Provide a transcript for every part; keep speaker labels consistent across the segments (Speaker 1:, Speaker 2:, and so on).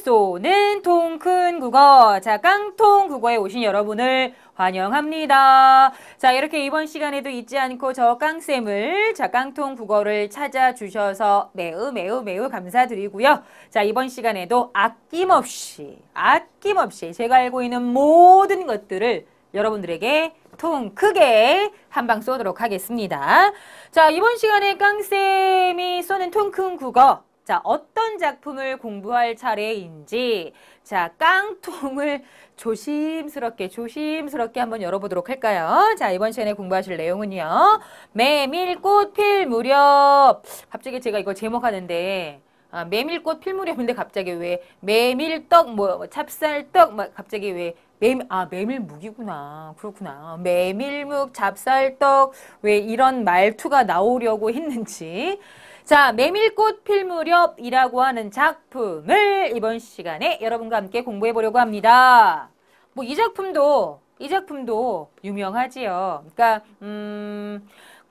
Speaker 1: 쏘는 통 큰 국어. 자, 깡통 국어에 오신 여러분을 환영합니다. 자, 이렇게 이번 시간에도 잊지 않고 저 깡쌤을, 자, 깡통 국어를 찾아주셔서 매우 감사드리고요. 자, 이번 시간에도 아낌없이 제가 알고 있는 모든 것들을 여러분들에게 통 크게 한 방 쏘도록 하겠습니다. 자, 이번 시간에 깡쌤이 쏘는 통 큰 국어. 자, 어떤 작품을 공부할 차례인지, 자, 깡통을 조심스럽게 한번 열어보도록 할까요? 자, 이번 시간에 공부하실 내용은요. 메밀꽃 필 무렵. 갑자기 제가 이거 제목하는데, 메밀꽃 필 무렵인데 갑자기 왜 메밀떡, 찹쌀떡, 갑자기 왜 메밀묵이구나. 그렇구나. 메밀묵, 찹쌀떡, 왜 이런 말투가 나오려고 했는지. 자, 메밀꽃 필 무렵이라고 하는 작품을 이번 시간에 여러분과 함께 공부해 보려고 합니다. 이 작품도 유명하지요. 그러니까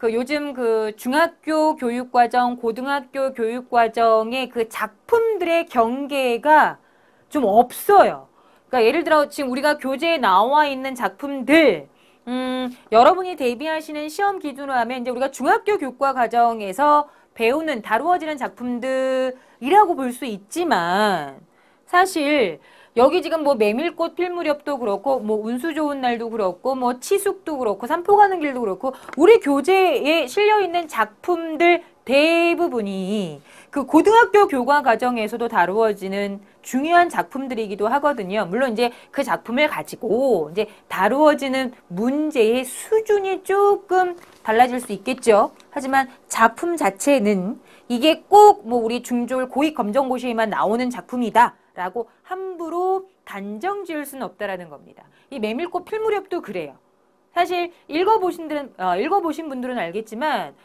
Speaker 1: 요즘 중학교 교육과정, 고등학교 교육과정의 그 작품들의 경계가 좀 없어요. 그러니까 예를 들어 지금 우리가 교재에 나와 있는 작품들, 여러분이 대비하시는 시험 기준으로 하면 이제 우리가 중학교 교과 과정에서 다루어지는 작품들이라고 볼 수 있지만, 사실 여기 지금 메밀꽃 필 무렵도 그렇고, 운수 좋은 날도 그렇고, 치숙도 그렇고, 산포 가는 길도 그렇고, 우리 교재에 실려 있는 작품들 대부분이 그 고등학교 교과 과정에서도 다루어지는 중요한 작품들이기도 하거든요. 물론 이제 그 작품을 가지고 이제 다루어지는 문제의 수준이 조금 달라질 수 있겠죠. 하지만 작품 자체는 이게 꼭 우리 중졸 고위 검정고시에만 나오는 작품이다 라고 함부로 단정 지을 수는 없다라는 겁니다. 이 메밀꽃 필 무렵도 그래요. 사실 읽어보신 분들은 알겠지만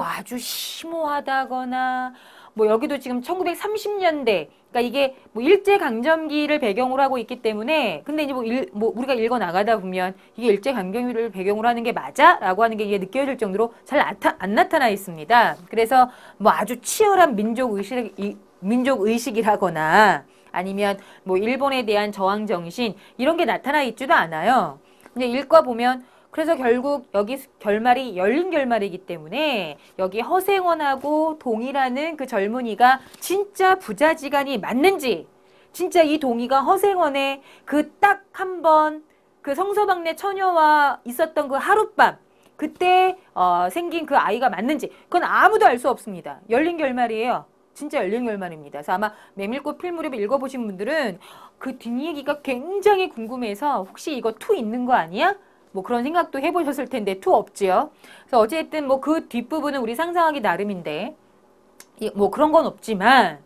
Speaker 1: 아주 심오하다거나 여기도 지금 1930년대, 그러니까 이게 일제강점기를 배경으로 하고 있기 때문에, 근데 이제 우리가 읽어 나가다 보면 이게 일제강점기를 배경으로 하는 게 맞아? 라고 하는 게 이게 느껴질 정도로 잘 안 나타나 있습니다. 그래서 아주 치열한 민족의식이라거나 아니면 일본에 대한 저항정신, 이런 게 나타나 있지도 않아요. 근데 읽고 보면, 그래서 결국 여기 결말이 열린 결말이기 때문에 여기 허생원하고 동이라는 그 젊은이가 진짜 부자지간이 맞는지, 진짜 이 동이가 허생원의 그 딱 한 번 그 성서방네 처녀와 있었던 그 하룻밤, 그때 생긴 그 아이가 맞는지, 그건 아무도 알 수 없습니다. 열린 결말이에요. 진짜 열린 결말입니다. 그래서 아마 메밀꽃 필 무렵에 읽어보신 분들은 그 뒷얘기가 굉장히 궁금해서 혹시 이거 투 있는 거 아니야? 그런 생각도 해보셨을 텐데 투 없지요. 그래서 어쨌든 그 뒷부분은 우리 상상하기 나름인데, 그런 건 없지만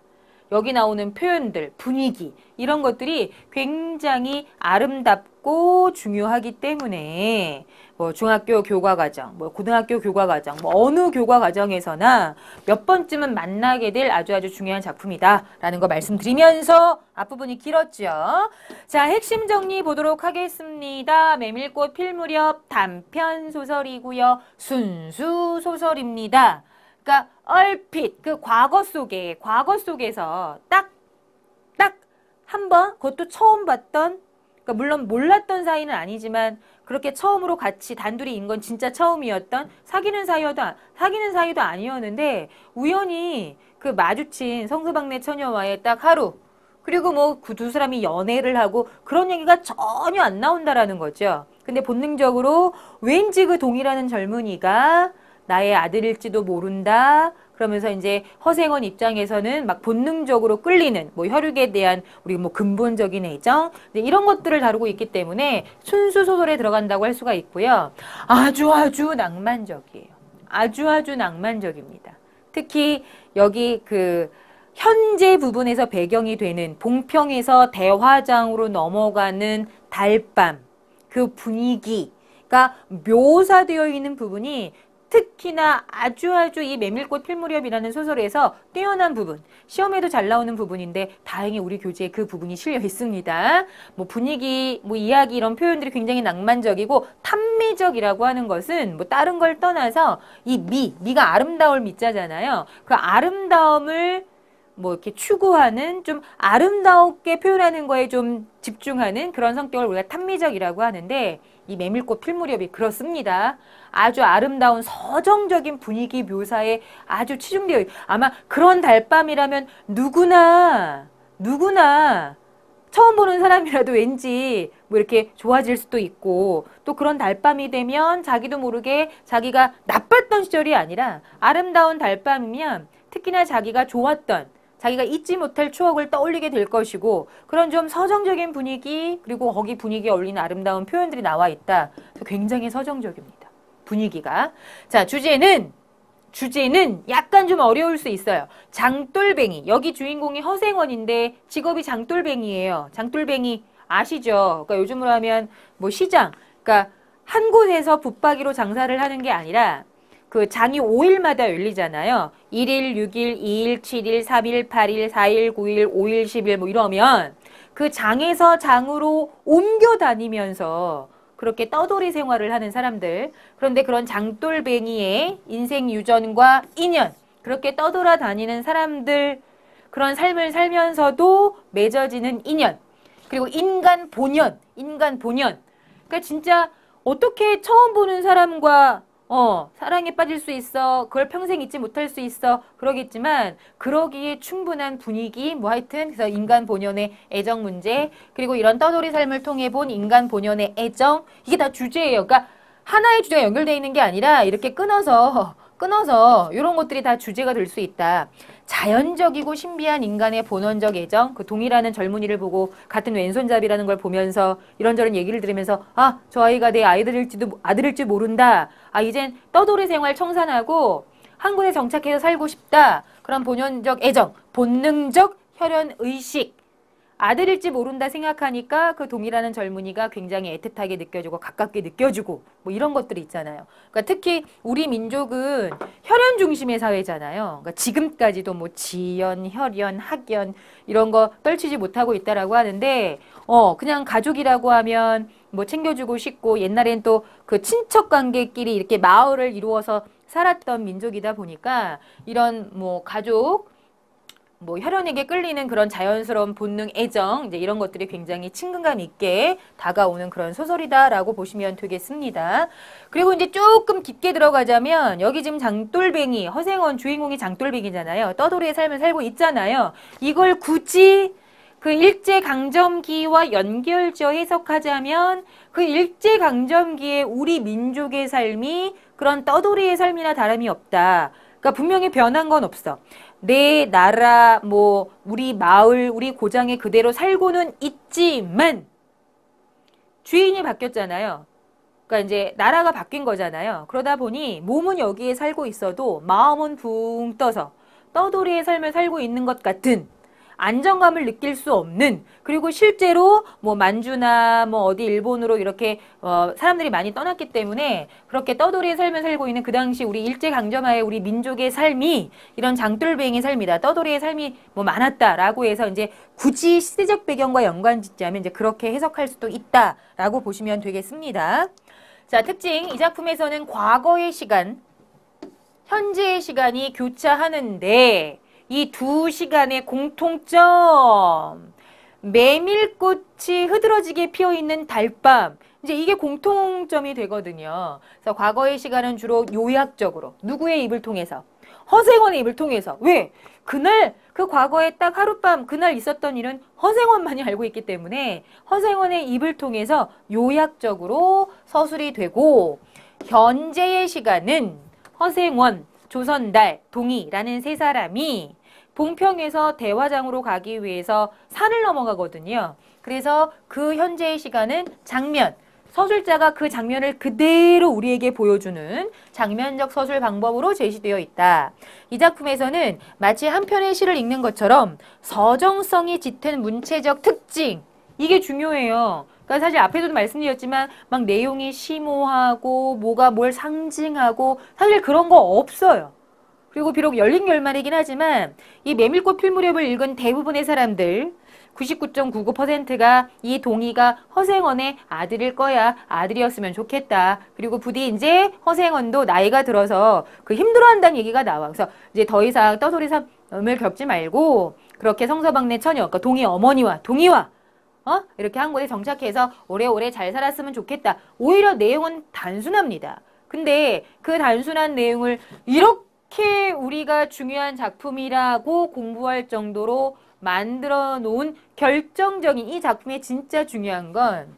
Speaker 1: 여기 나오는 표현들, 분위기, 이런 것들이 굉장히 아름답고 중요하기 때문에 중학교 교과과정, 고등학교 교과과정, 어느 교과과정에서나 몇 번쯤은 만나게 될 아주 중요한 작품이다라는 거 말씀드리면서 앞부분이 길었죠. 자, 핵심 정리 보도록 하겠습니다. 메밀꽃 필 무렵 단편 소설이고요. 순수 소설입니다. 그러니까 얼핏 그 과거 속에서 딱 한 번, 그것도 처음 봤던, 그러니까 물론 몰랐던 사이는 아니지만 그렇게 처음으로 같이 단둘이 인 건 진짜 처음이었던, 사귀는 사이도 아니었는데 우연히 그 마주친 성서방네 처녀와의 딱 하루, 그리고 그 두 사람이 연애를 하고 그런 얘기가 전혀 안 나온다라는 거죠. 근데 본능적으로 왠지 그 동이라는 젊은이가 나의 아들일지도 모른다. 그러면서 이제 허생원 입장에서는 본능적으로 끌리는 혈육에 대한 우리 근본적인 애정, 이런 것들을 다루고 있기 때문에 순수 소설에 들어간다고 할 수가 있고요. 아주 낭만적이에요. 아주 낭만적입니다. 특히 여기 현재 부분에서 배경이 되는 봉평에서 대화장으로 넘어가는 달밤, 그 분위기가 묘사되어 있는 부분이 특히나 아주 이 메밀꽃 필 무렵이라는 소설에서 뛰어난 부분, 시험에도 잘 나오는 부분인데 다행히 우리 교재에 그 부분이 실려 있습니다. 분위기, 이야기 이런 표현들이 굉장히 낭만적이고 탐미적이라고 하는 것은 다른 걸 떠나서 이 미가 아름다울 미자잖아요. 그 아름다움을 뭐 이렇게 추구하는 좀 아름답게 표현하는 거에 좀 집중하는 그런 성격을 우리가 탐미적이라고 하는데 이 메밀꽃 필 무렵이 그렇습니다. 아주 아름다운 서정적인 분위기 묘사에 아주 치중되어 아마 그런 달밤이라면 누구나 처음 보는 사람이라도 왠지 뭐 이렇게 좋아질 수도 있고 또 그런 달밤이 되면 자기도 모르게 자기가 나빴던 시절이 아니라 아름다운 달밤이면 특히나 자기가 좋았던 자기가 잊지 못할 추억을 떠올리게 될 것이고 그런 좀 서정적인 분위기 그리고 거기 분위기에 어울리는 아름다운 표현들이 나와 있다. 굉장히 서정적입니다. 분위기가. 자, 주제는 약간 좀 어려울 수 있어요. 장돌뱅이. 여기 주인공이 허생원인데 직업이 장돌뱅이에요. 장돌뱅이 아시죠? 그러니까 요즘으로 하면 뭐 시장. 그러니까 한 곳에서 붙박이로 장사를 하는 게 아니라 그 장이 5일마다 열리잖아요. 1일, 6일, 2일, 7일, 3일, 8일, 4일, 9일, 5일, 10일 뭐 이러면 그 장에서 장으로 옮겨 다니면서 그렇게 떠돌이 생활을 하는 사람들. 그런데 그런 장돌뱅이의 인생 유전과 인연, 그렇게 떠돌아 다니는 사람들, 그런 삶을 살면서도 맺어지는 인연, 그리고 인간 본연. 그러니까 진짜 어떻게 처음 보는 사람과 사랑에 빠질 수 있어. 그걸 평생 잊지 못할 수 있어. 그러겠지만 그러기에 충분한 분위기 뭐 하여튼 그래서 인간 본연의 애정 문제 그리고 이런 떠돌이 삶을 통해 본 인간 본연의 애정 이게 다 주제예요. 그러니까 하나의 주제가 연결되어 있는 게 아니라 이렇게 끊어서 이런 것들이 다 주제가 될 수 있다. 자연적이고 신비한 인간의 본원적 애정 그 동이라는 젊은이를 보고 같은 왼손잡이라는 걸 보면서 이런저런 얘기를 들으면서 아, 저 아이가 내 아들일지 모른다. 아, 이젠 떠돌이 생활 청산하고 한 곳에 정착해서 살고 싶다. 그런 본연적 애정, 본능적 혈연 의식 아들일지 모른다 생각하니까 그 동이라는 젊은이가 굉장히 애틋하게 느껴지고 가깝게 느껴지고 뭐 이런 것들이 있잖아요. 그러니까 특히 우리 민족은 혈연 중심의 사회잖아요. 그러니까 지금까지도 뭐 지연, 혈연, 학연 이런 거 떨치지 못하고 있다라고 하는데 그냥 가족이라고 하면 뭐 챙겨주고 싶고 옛날엔 또 그 친척 관계끼리 이렇게 마을을 이루어서 살았던 민족이다 보니까 이런 뭐 가족 뭐 혈연에게 끌리는 그런 자연스러운 본능, 애정 이제 이런 것들이 굉장히 친근감 있게 다가오는 그런 소설이다라고 보시면 되겠습니다. 그리고 이제 조금 깊게 들어가자면 여기 지금 장돌뱅이, 허생원 주인공이 장돌뱅이잖아요. 떠돌이의 삶을 살고 있잖아요. 이걸 굳이 그 일제강점기와 연결지어 해석하자면 그 일제강점기의 우리 민족의 삶이 그런 떠돌이의 삶이나 다름이 없다. 그러니까 분명히 변한 건 없어. 내 나라, 뭐 우리 마을, 우리 고장에 그대로 살고는 있지만 주인이 바뀌었잖아요. 그러니까 이제 나라가 바뀐 거잖아요. 그러다 보니 몸은 여기에 살고 있어도 마음은 붕 떠서 떠돌이의 삶을 살고 있는 것 같은 안정감을 느낄 수 없는 그리고 실제로 뭐 만주나 뭐 어디 일본으로 이렇게 사람들이 많이 떠났기 때문에 그렇게 떠돌이의 삶을 살고 있는 그 당시 우리 일제강점하에 우리 민족의 삶이 이런 장돌뱅이 삶이다. 떠돌이의 삶이 뭐 많았다라고 해서 이제 굳이 시대적 배경과 연관 짓자면 이제 그렇게 해석할 수도 있다라고 보시면 되겠습니다. 자, 특징 이 작품에서는 과거의 시간, 현재의 시간이 교차하는데 이 두 시간의 공통점 메밀꽃이 흐드러지게 피어있는 달밤 이제 이게 공통점이 되거든요. 그래서 과거의 시간은 주로 요약적으로 누구의 입을 통해서 허생원의 입을 통해서 왜? 그날 그 과거에 딱 하룻밤 그날 있었던 일은 허생원만이 알고 있기 때문에 허생원의 입을 통해서 요약적으로 서술이 되고 현재의 시간은 허생원, 조선달, 동이라는 세 사람이 봉평에서 대화장으로 가기 위해서 산을 넘어가거든요. 그래서 그 현재의 시간은 장면, 서술자가 그 장면을 그대로 우리에게 보여주는 장면적 서술 방법으로 제시되어 있다. 이 작품에서는 마치 한 편의 시를 읽는 것처럼 서정성이 짙은 문체적 특징, 이게 중요해요. 그러니까 사실 앞에서도 말씀드렸지만 막 내용이 심오하고 뭐가 뭘 상징하고 사실 그런 거 없어요. 그리고 비록 열린 결말이긴 하지만 이 메밀꽃 필 무렵을 읽은 대부분의 사람들 99.99%가 이 동이가 허생원의 아들일 거야. 아들이었으면 좋겠다. 그리고 부디 이제 허생원도 나이가 들어서 그 힘들어한다는 얘기가 나와. 그래서 이제 더 이상 겪지 말고 그렇게 성서방네 처녀, 그러니까 동희 어머니와 동희와 이렇게 한 곳에 정착해서 오래오래 잘 살았으면 좋겠다. 오히려 내용은 단순합니다. 근데 그 단순한 내용을 이렇게 우리가 중요한 작품이라고 공부할 정도로 만들어 놓은 결정적인 이 작품의 진짜 중요한 건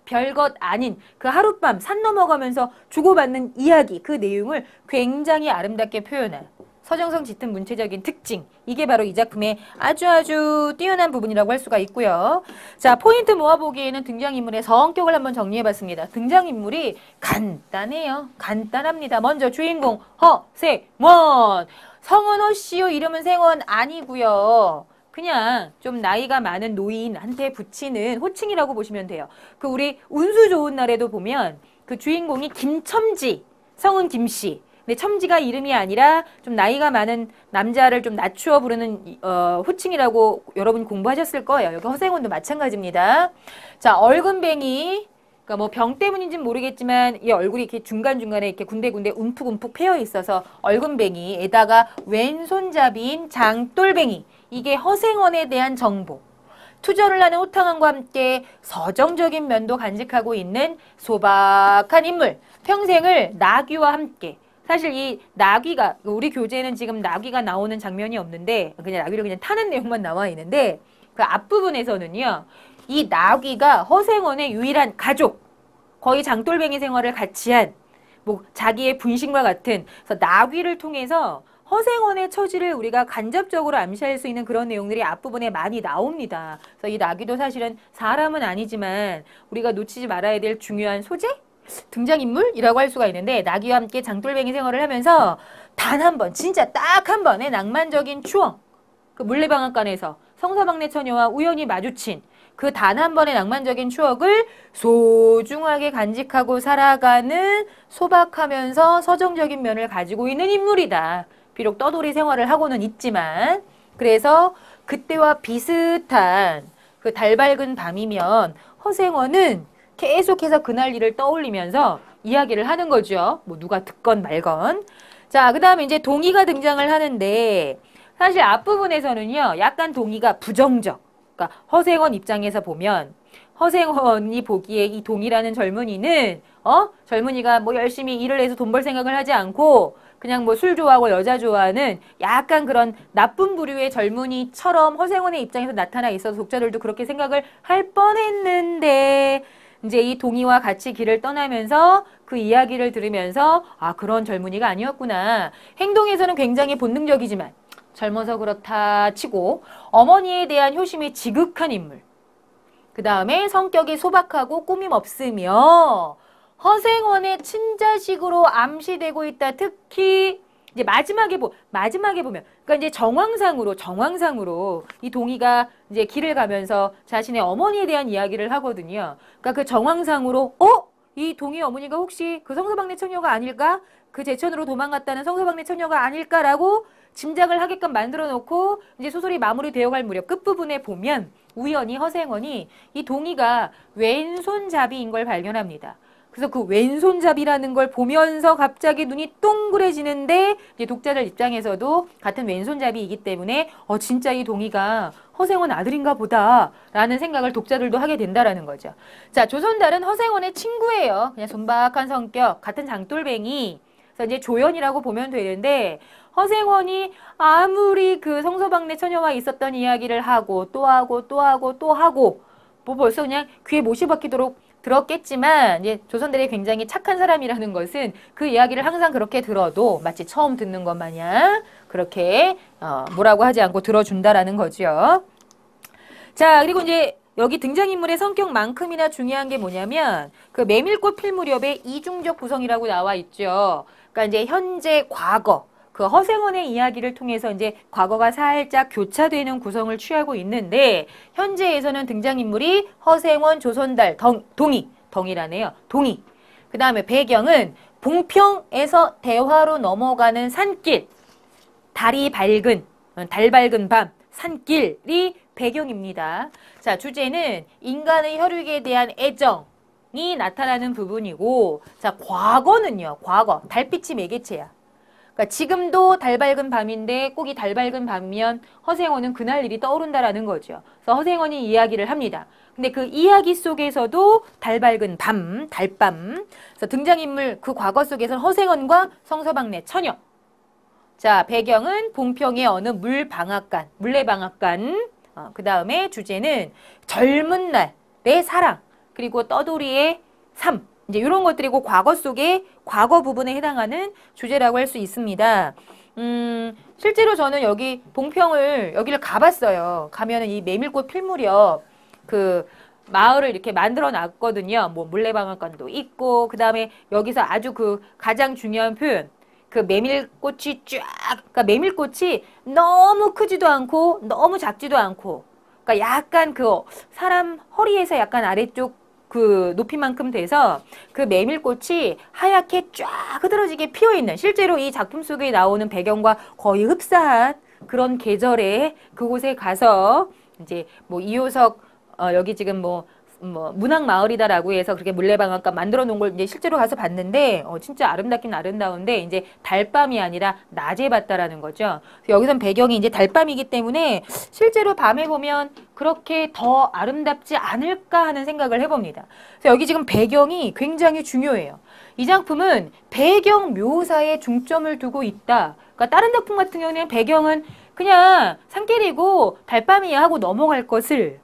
Speaker 1: 별것 아닌 그 하룻밤 산 넘어가면서 주고받는 이야기, 그 내용을 굉장히 아름답게 표현한 서정성 짙은 문체적인 특징, 이게 바로 이 작품의 아주 뛰어난 부분이라고 할 수가 있고요. 자, 포인트 모아보기에는 등장인물의 성격을 한번 정리해봤습니다. 등장인물이 간단해요. 간단합니다. 먼저 주인공 허생원. 성은 허씨요, 이름은 생원 아니고요. 그냥 좀 나이가 많은 노인한테 붙이는 호칭이라고 보시면 돼요. 그 우리 운수 좋은 날에도 보면 그 주인공이 김첨지, 성은 김씨. 근데 첨지가 이름이 아니라 좀 나이가 많은 남자를 좀 낮추어 부르는 호칭이라고 여러분 공부하셨을 거예요. 여기 허생원도 마찬가지입니다. 자, 얼근뱅이. 그러니까 뭐 병 때문인지는 모르겠지만 이 얼굴이 이렇게 중간중간에 이렇게 군데군데 움푹움푹 패여 있어서 얼근뱅이에다가 왼손잡이인 장돌뱅이. 이게 허생원에 대한 정보. 투절을 하는 호탕함과 함께 서정적인 면도 간직하고 있는 소박한 인물. 평생을 나귀와 함께. 사실 이 나귀가, 우리 교재에는 지금 나귀가 나오는 장면이 없는데 그냥 나귀를 그냥 타는 내용만 나와 있는데 그 앞부분에서는요. 이 나귀가 허생원의 유일한 가족, 거의 장돌뱅이 생활을 같이 한 뭐 자기의 분신과 같은, 그래서 나귀를 통해서 허생원의 처지를 우리가 간접적으로 암시할 수 있는 그런 내용들이 앞부분에 많이 나옵니다. 그래서 이 나귀도 사실은 사람은 아니지만 우리가 놓치지 말아야 될 중요한 소재? 등장인물이라고 할 수가 있는데 나귀와 함께 장돌뱅이 생활을 하면서 단 한 번, 진짜 딱 한 번의 낭만적인 추억, 그 물레방앗간에서 성서방네 처녀와 우연히 마주친 그 단 한 번의 낭만적인 추억을 소중하게 간직하고 살아가는 소박하면서 서정적인 면을 가지고 있는 인물이다. 비록 떠돌이 생활을 하고는 있지만, 그래서 그때와 비슷한 그 달밝은 밤이면 허생원은 계속해서 그날 일을 떠올리면서 이야기를 하는 거죠. 뭐 누가 듣건 말건. 자, 그 다음에 이제 동희가 등장을 하는데 사실 앞부분에서는요. 약간 동희가 부정적. 그러니까 허생원 입장에서 보면 허생원이 보기에 이 동희라는 젊은이는 젊은이가 뭐 열심히 일을 해서 돈 벌 생각을 하지 않고 그냥 뭐 술 좋아하고 여자 좋아하는 약간 그런 나쁜 부류의 젊은이처럼 허생원의 입장에서 나타나 있어서 독자들도 그렇게 생각을 할 뻔했는데 이제 이 동희와 같이 길을 떠나면서 그 이야기를 들으면서 아, 그런 젊은이가 아니었구나. 행동에서는 굉장히 본능적이지만 젊어서 그렇다 치고 어머니에 대한 효심이 지극한 인물. 그 다음에 성격이 소박하고 꾸밈 없으며 허생원의 친자식으로 암시되고 있다. 특히 이제 마지막에 보면 그러니까 이제 정황상으로 이 동희가 이제 길을 가면서 자신의 어머니에 대한 이야기를 하거든요. 그러니까 그 정황상으로 이 동희 어머니가 혹시 그 성서방네 처녀가 아닐까? 그 제천으로 도망갔다는 성서방네 처녀가 아닐까라고 짐작을 하게끔 만들어 놓고 이제 소설이 마무리되어 갈 무렵 끝부분에 보면 우연히 허생원이 이 동희가 왼손잡이인 걸 발견합니다. 그래서 그 왼손잡이라는 걸 보면서 갑자기 눈이 동그래지는데 이제 독자들 입장에서도 같은 왼손잡이이기 때문에 진짜 이 동희가 허생원 아들인가 보다 라는 생각을 독자들도 하게 된다라는 거죠. 자, 조선달은 허생원의 친구예요. 그냥 손박한 성격, 같은 장돌뱅이. 그래서 이제 조연이라고 보면 되는데 허생원이 아무리 그 성서방네 처녀와 있었던 이야기를 하고 또 하고 뭐 벌써 그냥 귀에 못이 박히도록 들었겠지만 이제 조선들이 굉장히 착한 사람이라는 것은 그 이야기를 항상 그렇게 들어도 마치 처음 듣는 것 마냥 그렇게 뭐라고 하지 않고 들어준다라는 거죠. 자, 그리고 이제 여기 등장인물의 성격만큼이나 중요한 게 뭐냐면 그 메밀꽃 필 무렵의 이중적 구성이라고 나와 있죠. 그러니까 이제 현재, 과거. 그 허생원의 이야기를 통해서 이제 과거가 살짝 교차되는 구성을 취하고 있는데 현재에서는 등장인물이 허생원, 조선달, 동이라네요. 동이. 그 다음에 배경은 봉평에서 대화로 넘어가는 산길, 달 밝은 밤, 산길이 배경입니다. 자, 주제는 인간의 혈육에 대한 애정이 나타나는 부분이고, 자, 과거는요. 과거, 달빛이 매개체야. 그러니까 지금도 달 밝은 밤인데 꼭 이 달 밝은 밤이면 허생원은 그날 일이 떠오른다라는 거죠. 그래서 허생원이 이야기를 합니다. 근데 그 이야기 속에서도 달 밝은 밤, 달밤. 그래서 등장인물 그 과거 속에서는 허생원과 성서방네 처녀. 자, 배경은 봉평의 어느 물방앗간, 물레방앗간. 그 다음에 주제는 젊은 날, 내 사랑, 그리고 떠돌이의 삶. 이제 이런 것들이고 과거 속에 과거 부분에 해당하는 주제라고 할 수 있습니다. 실제로 저는 여기 봉평을 여기를 가봤어요. 가면은 이 메밀꽃 필 무렵 그 마을을 이렇게 만들어 놨거든요. 뭐 물레방앗간도 있고 그 다음에 여기서 아주 그 가장 중요한 표현 그 메밀꽃이 쫙 그러니까 메밀꽃이 너무 크지도 않고 너무 작지도 않고 그러니까 약간 그 사람 허리에서 약간 아래쪽 그 높이만큼 돼서 그 메밀꽃이 하얗게 쫙 흐드러지게 피어있는 실제로 이 작품 속에 나오는 배경과 거의 흡사한 그런 계절에 그곳에 가서 이제 뭐 이효석 여기 지금 뭐 문학마을이다라고 해서 그렇게 물레방앗간 만들어 놓은 걸 이제 실제로 가서 봤는데 진짜 아름답긴 아름다운데 이제 달밤이 아니라 낮에 봤다라는 거죠. 여기선 배경이 이제 달밤이기 때문에 실제로 밤에 보면 그렇게 더 아름답지 않을까 하는 생각을 해봅니다. 그래서 여기 지금 배경이 굉장히 중요해요. 이 작품은 배경 묘사에 중점을 두고 있다. 그러니까 다른 작품 같은 경우는 배경은 그냥 산길이고 달밤이야 하고 넘어갈 것을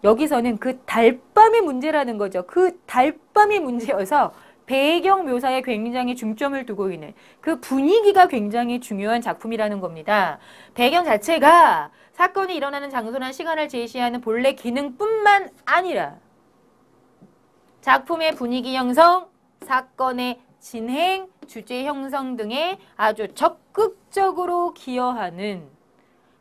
Speaker 1: 여기서는 그 달밤의 문제라는 거죠. 그 달밤의 문제여서 배경 묘사에 굉장히 중점을 두고 있는 그 분위기가 굉장히 중요한 작품이라는 겁니다. 배경 자체가 사건이 일어나는 장소나 시간을 제시하는 본래 기능뿐만 아니라 작품의 분위기 형성, 사건의 진행, 주제 형성 등에 아주 적극적으로 기여하는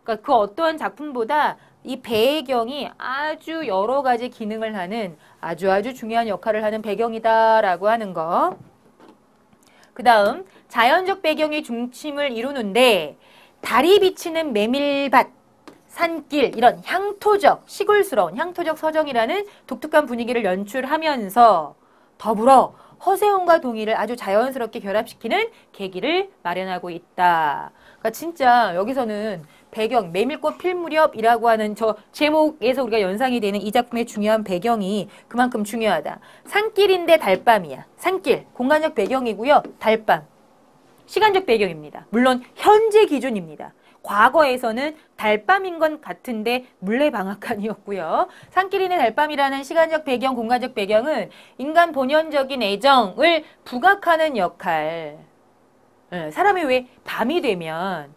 Speaker 1: 그러니까 그 어떠한 작품보다 이 배경이 아주 여러 가지 기능을 하는 아주 중요한 역할을 하는 배경이다라고 하는 거. 그 다음 자연적 배경이 중심을 이루는데 달이 비치는 메밀밭, 산길 이런 향토적, 시골스러운 향토적 서정이라는 독특한 분위기를 연출하면서 더불어 허세원과 동의를 아주 자연스럽게 결합시키는 계기를 마련하고 있다. 그러니까 진짜 여기서는 배경, 메밀꽃 필 무렵이라고 하는 저 제목에서 우리가 연상이 되는 이 작품의 중요한 배경이 그만큼 중요하다. 산길인데 달밤이야. 산길, 공간적 배경이고요. 달밤, 시간적 배경입니다. 물론 현재 기준입니다. 과거에서는 달밤인 건 같은데 물레방앗간이었고요. 산길인의 달밤이라는 시간적 배경, 공간적 배경은 인간 본연적인 애정을 부각하는 역할. 사람이 왜 밤이 되면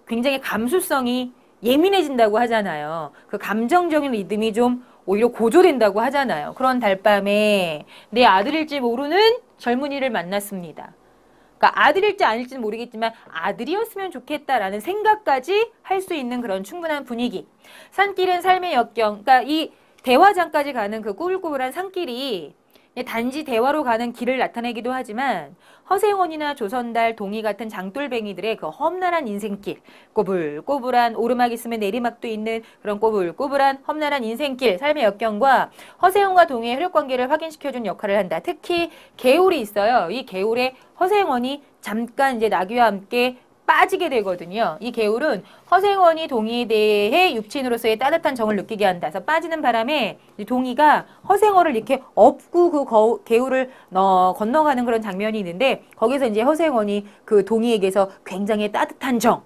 Speaker 1: 굉장히 감수성이 예민해진다고 하잖아요. 그 감정적인 리듬이 좀 오히려 고조된다고 하잖아요. 그런 달밤에 내 아들일지 모르는 젊은이를 만났습니다. 그러니까 아들일지 아닐지는 모르겠지만 아들이었으면 좋겠다라는 생각까지 할 수 있는 그런 충분한 분위기. 산길은 삶의 역경. 그러니까 이 대화장까지 가는 그 꼬불꼬불한 산길이 단지 대화로 가는 길을 나타내기도 하지만 허생원이나 조선달, 동이 같은 장돌뱅이들의 그 험난한 인생길, 꼬불꼬불한 오르막 있으면 내리막도 있는 그런 꼬불꼬불한 험난한 인생길, 삶의 역경과 허생원과 동의 혈육관계를 확인시켜준 역할을 한다. 특히 개울이 있어요. 이 개울에 허생원이 잠깐 이제 나귀와 함께 빠지게 되거든요. 이 개울은 허생원이 동의에 대해 육친으로서의 따뜻한 정을 느끼게 한다. 그래서 빠지는 바람에 동의가 허생원을 이렇게 업고 그 개울을 건너가는 그런 장면이 있는데 거기서 이제 허생원이 그 동의에게서 굉장히 따뜻한 정,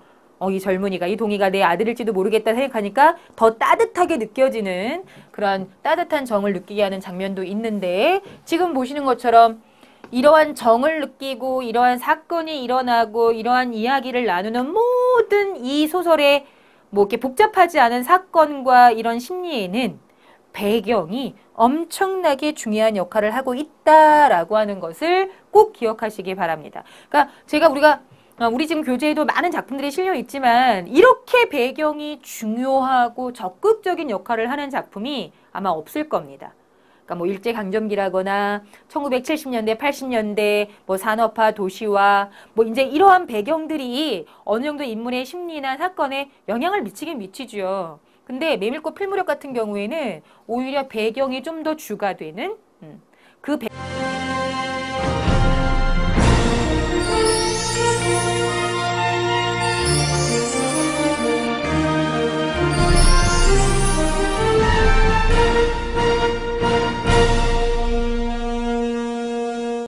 Speaker 1: 이 젊은이가 이 동의가 내 아들일지도 모르겠다 생각하니까 더 따뜻하게 느껴지는 그런 따뜻한 정을 느끼게 하는 장면도 있는데 지금 보시는 것처럼 이러한 정을 느끼고 이러한 사건이 일어나고 이러한 이야기를 나누는 모든 이 소설의 뭐 이렇게 복잡하지 않은 사건과 이런 심리에는 배경이 엄청나게 중요한 역할을 하고 있다라고 하는 것을 꼭 기억하시기 바랍니다. 그러니까 우리 지금 교재에도 많은 작품들이 실려 있지만 이렇게 배경이 중요하고 적극적인 역할을 하는 작품이 아마 없을 겁니다. 그러니까 뭐 일제강점기라거나 1970년대, 80년대 뭐 산업화, 도시화 뭐 이제 이러한 배경들이 어느 정도 인물의 심리나 사건에 영향을 미치긴 미치죠. 근데 메밀꽃 필무렵 같은 경우에는 오히려 배경이 좀 더 주가 되는 그